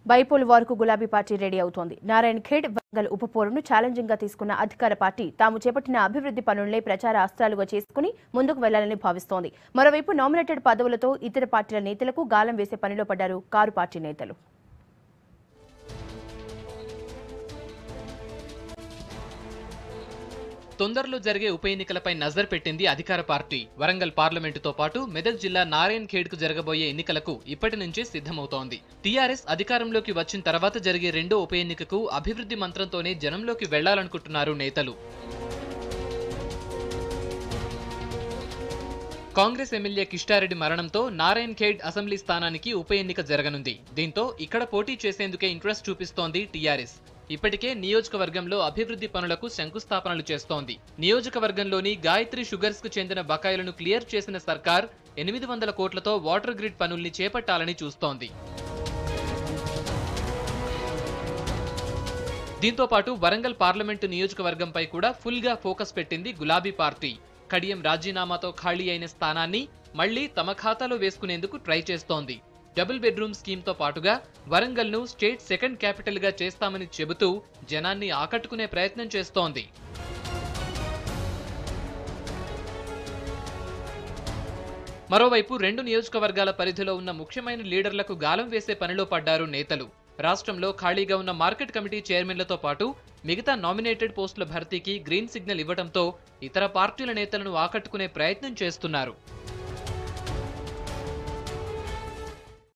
Bypoll వార్కు గులాబీ party ready అవుతోంది. Narayan Khed Warangal ఉపపోరును challenging గా తీసుకున్న అధికార పార్టీ తాము చేపట్టిన అభివృద్ధి పనులనే ప్రచార అస్త్రాలుగా చేసుకుని ముందుకు వెళ్లాలని భావిస్తోంది. మరోవైపు నామినేటెడ్ పదవులతో ఇతర పార్టీల నేతలకు గాలం వేసే పనిలో పడ్డారు కారు పార్టీ నేతలు. తొందరలో జరిగే ఉప ఎన్నికలపై నజర్ పెట్టింది అధికార పార్టీ. వరంగల్ పార్లమెంటుతో పాటు మెదక్ జిల్లా నారాయణ్ ఖేడ్ కు జరగబోయే ఎన్నికలకు ఇప్పటి నుంచే సిద్ధమవుతోంది. టీఆర్ఎస్ అధికారంలోకి వచ్చిన తర్వాత జరిగే రెండో ఉప ఎన్నికకు అభివృద్ధి మంత్రంతోనే జనంలోకి వెళ్లాలనుకుంటున్నారు నేతలు. కాంగ్రెస్ ఎమ్మెల్యే కిష్టారెడ్డి మరణంతో నారాయణ్ ఖేడ్ అసెంబ్లీ స్థానానికి ఉప ఎన్నిక జరగనుంది. దీంతో ఇక్కడ పోటీ చేసేందుకే ఇంట్రెస్ట్ చూపిస్తోంది టీఆర్ఎస్. ఇప్పటికే నియోజకవర్గంలో అభివృద్ధి పనులకు శంకుస్థాపనలు చేస్తోంది. నియోజకవర్గంలోని గాయత్రి షుగర్స్ కు చెందిన బకాయిలను క్లియర్ చేసిన సర్కార్ 800 కోట్లతో వాటర్ గ్రిడ్ పనుల్ని చేపట్టాలని చూస్తోంది. దీంతో పాటు వరంగల్ పార్లమెంటు నియోజకవర్గంపై కూడా ఫుల్ గా ఫోకస్ పెట్టింది గులాబీ పార్టీ. కడియం రాజీనామాతో ఖాళీ అయిన స్థానాన్ని మళ్లీ తమ ఖాతాలో వేసుకునేందుకు ట్రై చేస్తోంది. డబుల్ బెడ్రూమ్ స్కీమ్ తో పాటుగా వరంగల్ ను స్టేట్ సెకండ్ క్యాపిటల్ గా చేస్తామని చెబుతూ జనాన్ని ఆకట్టుకునే ప్రయత్నం చేస్తోంది. మరోవైపు రెండు నియోజకవర్గాల పరిధిలో ఉన్న ముఖ్యమైన లీడర్లకు గాలం వేసే పనిలో పడ్డారు నేతలు. రాష్ట్రంలో ఖాళీగా ఉన్న మార్కెట్ కమిటీ చైర్మన్లతో పాటు మిగతా నామినేటెడ్ పోస్టుల భర్తీకి గ్రీన్ సిగ్నల్ ఇవ్వడంతో ఇతర పార్టీల నేతలను ఆకట్టుకునే ప్రయత్నం చేస్తున్నారు.